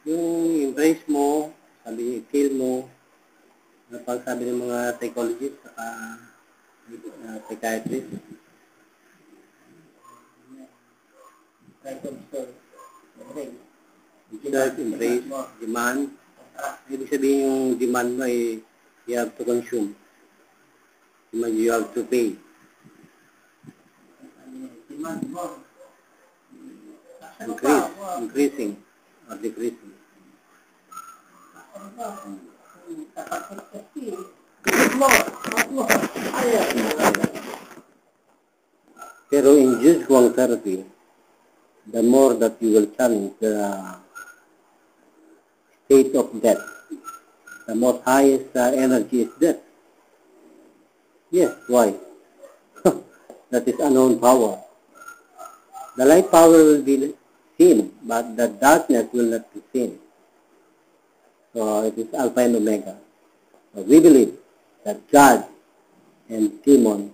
Yung embrace mo, sabi, feel mo, pag sabi ng mga psychologist, saka psychiatrist, observe, embrace, demand. Ibig sabihin yung demand mo ay you have to consume. Demand you have to pay. Increasing or decreasing. Pero in Jews Guang therapy, the more that you will challenge the state of death, the most highest energy is death. Yes, why? That is unknown power. The light power will be seen, but the darkness will not be seen. So it is Alpha and Omega. So we believe that God and demon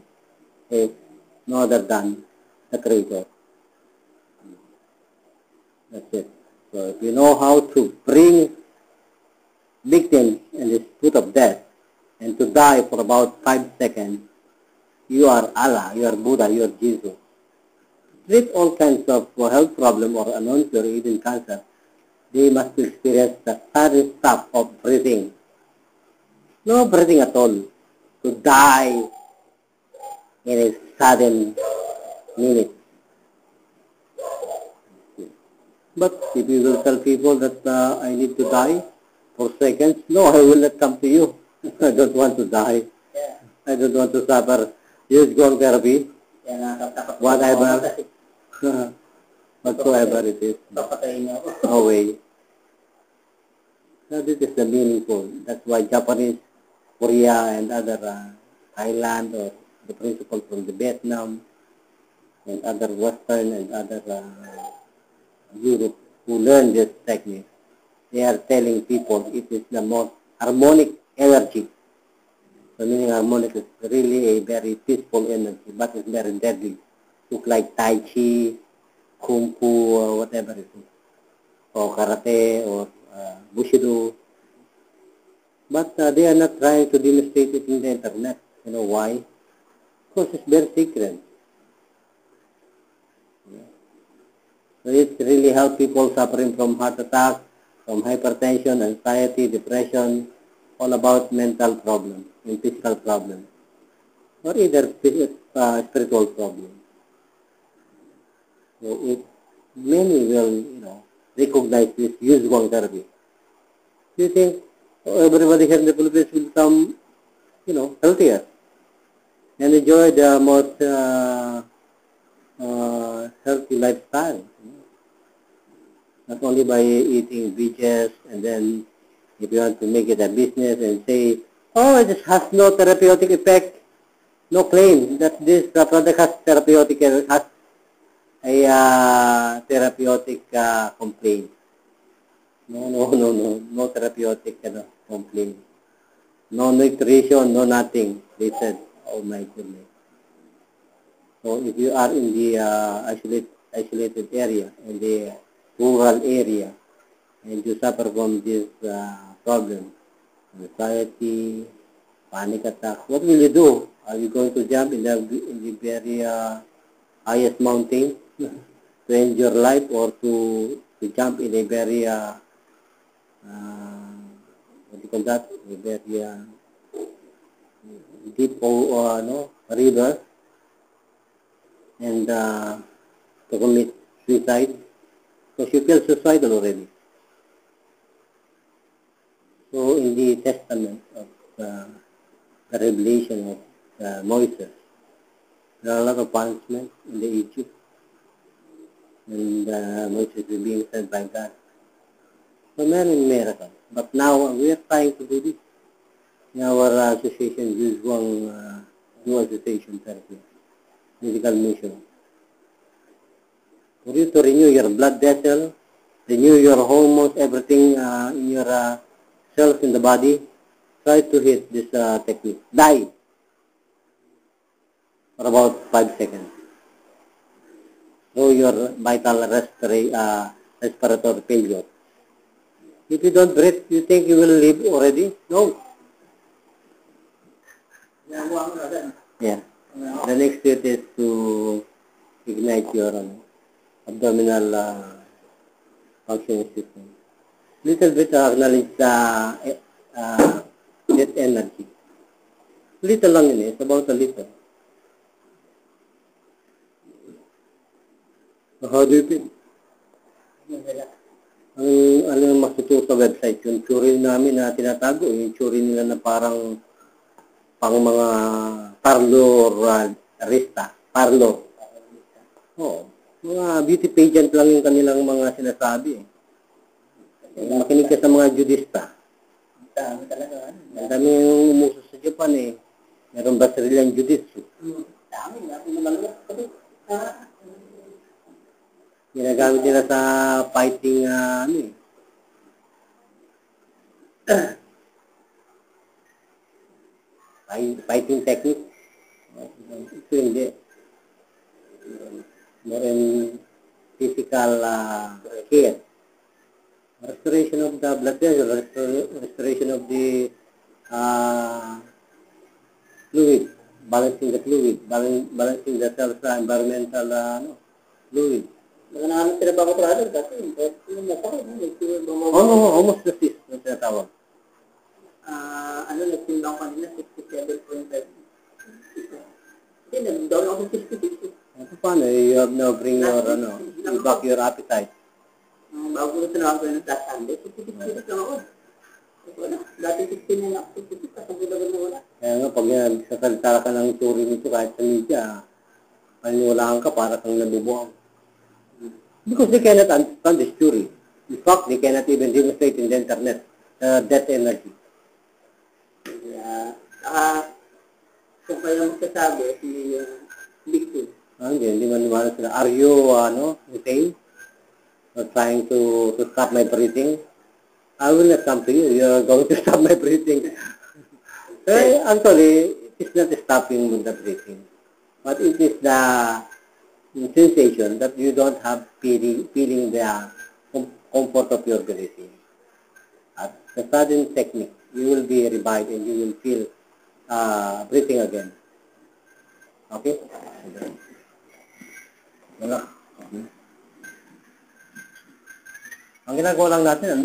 is no other than the Creator. That's it. So if you know how to bring victims in this put of death and to die for about 5 seconds, you are Allah, you are Buddha, you are Jesus. Treat all kinds of health problem or unknown or even cancer, they must experience the sudden stop of breathing. No breathing at all. To die in a sudden minute. But if you will tell people that I need to die for seconds, no, I will not come to you. I don't want to die. I don't want to suffer. Use gong therapy. Whatever. Whatsoever it is. No way. So this is the meaningful. That's why Japanese, Korea, and other Thailand or the principles from the Vietnam and other Western and other Europe who learn this technique, they are telling people it is the most harmonic energy. So meaning harmonic is really a very peaceful energy, but it's very deadly. Look like Tai Chi, Kung Fu, or whatever it is, or Karate, or Bushido. But they are not trying to demonstrate it in the internet. You know why? Because it's very secret. So it really helps people suffering from heart attack, from hypertension, anxiety, depression, all about mental problems and physical problems, or either spiritual problems. So it, many will, recognize this use Guang therapy. Do you think everybody here in the Philippines will become, healthier and enjoy the most healthy lifestyle? Not only by eating veggies, and then if you want to make it a business and say, oh, it has no therapeutic effect, no claim that this product has therapeutic, has a therapeutic complaint. No therapeutic complaint. No nutrition, no nothing. They said, oh my goodness. So if you are in the isolated area, in the rural area, and you suffer from this problem, anxiety, panic attack, what will you do? Are you going to jump in the very highest mountain to end your life, or to jump in a very what do you call that? A very deep river, and to commit suicide? Because you feel suicidal already. So in the testament of the revelation of Moses, there are a lot of punishments in the Egypt, and Moses is being sent by God. So many miracles. But now we are trying to do this in our association, Guang New Association Therapy, Medical Mission. For you to renew your blood vessel, renew your hormones, everything in your cells in the body, try to hit this technique. Die for about 5 seconds. Through your vital respiratory failure. If you don't breathe, you think you will live already? No. Yeah. The next step is to ignite your abdominal functioning system. Little bit acknowledge that energy. Little lang yun eh. It's about a little. How do you feel? Ang yung makikita sa website, yung tsuri namin na tinatago, yung tsuri nila na parang pang mga parlor arista. Parlor. Oo. Mga beauty pageant lang yung kanilang mga sinasabi. Makinig ka sa mga judista. Ang dami yung umuso sa Japan eh. Meron ba Brazilian Jiu-Jitsu? Ginagamit nila sa fighting fighting technique. Ito hindi. More in physical care. Restoration of the blood pressure, restoration of the fluid, balancing the fluid, balancing the cells environmental fluid. Naman sila ba ko brother kasi yung mukha ko almost the cyst na tinatawag. Nagtimbang kanina 67.5. Hindi, nag-down ako sa 66. Paano? You have now bring your, you back your appetite. Bago ko sinabi ko ng last Sunday, 66 lang ako. Wala, dati 16 na ako, 66, kasagulagan mo wala. Kaya nga, pag nagsasalita ka ng turi nito kahit sa media, paniwalaan ka para kang nabubuang. Because they cannot understand this theory. In fact, they cannot even demonstrate in the internet that energy. Kung kayo magsasabi, hindi yung victim. Hindi maniwala sila. Are you, insane? Or trying to stop my breathing? I will not come to you. You are going to stop my breathing. Actually, it is not stopping the breathing. But it is the sensation that you don't have feeling the comfort of your breathing. At the sudden technique, you will be revived and you will feel breathing again. Okay? Wala. Ang ginagawa lang natin,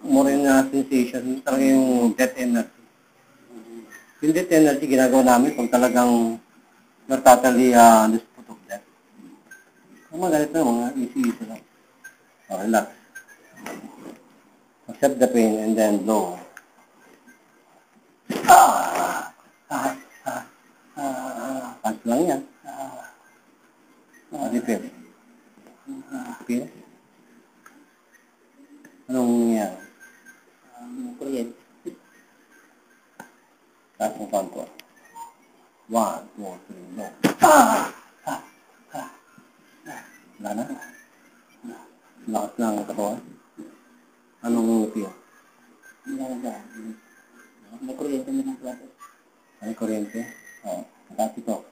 more in sensation, talaga yung death energy. Yung death energy, ginagawa namin kung talagang totally this put of death. Kung magalit na, mga easy lang. Relax. Accept the pain and then blow. Pants lang yan. Repeat. Repeat. Anong yan? Kuryente. Taas ng kanto. 1, 2, 3, no. Wala na. Lakas ng katawan. Anong feel? May kuryente mo ng plato. May kuryente? Oo. Taas ito.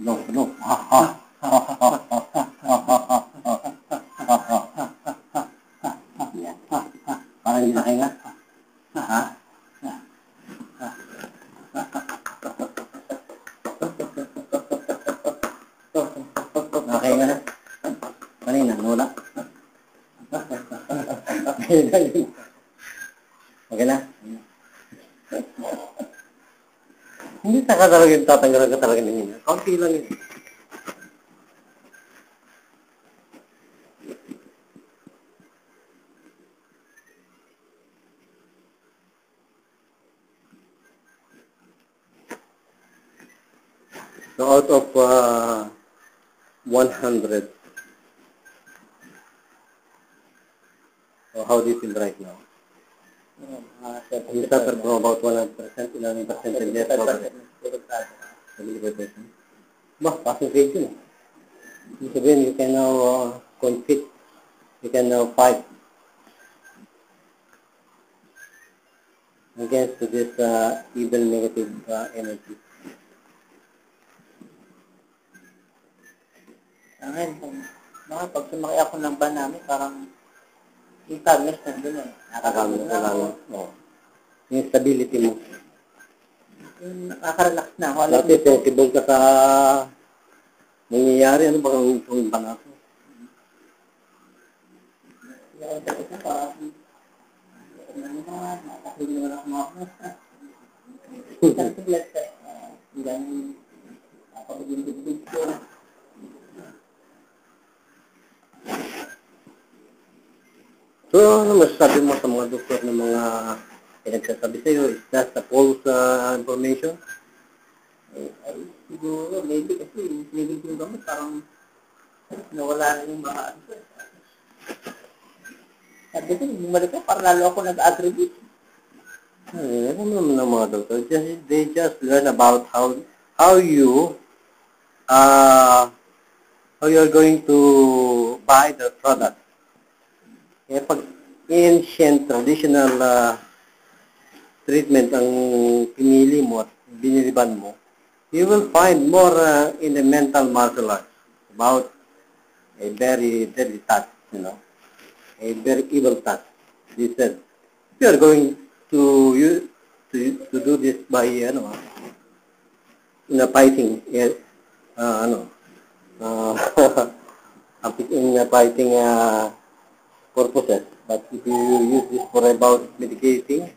No. Parang hindi nakahinga. Nakahinga na. Kanina, wala. Okay na? Hindi taka talaga yung tatanggalan ka talaga ng inyo. Kaunti lang yun. So out of 100, so how do you feel right now? You suffer from about 100%, 11% and less over 75%. Bah, passing grade yun. Sabihin, you can now compete, you can now fight against this evil negative energy. Akin, Mga pag sumakay ako ng van namin, parang yung calmness nandun eh. Nakakamiss na lang. Oh. Yung stability mo. Nakaka-relax na ako. Dati sensible ka sa nangyayari. Ano bang itong bang ako? So, ano masasabi mo sa mga doktor ng mga pinagsasabi sa'yo? Is that the false information? Ay, siguro, maybe kasi sinigil ko yung gamot, parang nawala na yung mga ano. Sabi ko, bumalik ko, parang lalo ako nag-aggravate. Ano naman ng mga doktor? They just learn about how you are going to buy the product. Eh, pag ancient, traditional treatment ang pinili mo at biniliban mo, you will find more in the mental martial arts about a very, very touch, a very evil touch. They said, if you are going to do this by, in a fighting, in a fighting purposes. But if you use this for about medication,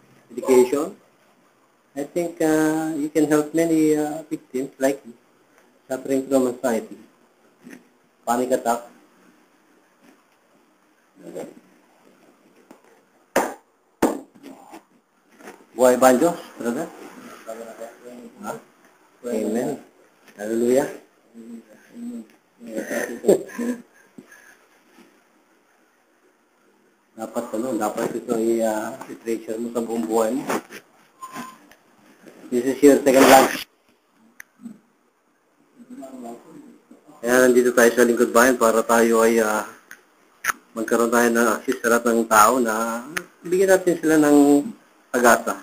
I think you can help many victims like you suffering from anxiety, panic attack. Buhay banjo, brother? Ha? Amen. Hallelujah. Dapat ito i-treasure mo sa buong buhay mo. This is your second lunch. Kaya nandito tayo sa lingkod bayan para tayo ay magkaroon tayo ng access sa lahat ng tao na bigyan natin sila ng agasa.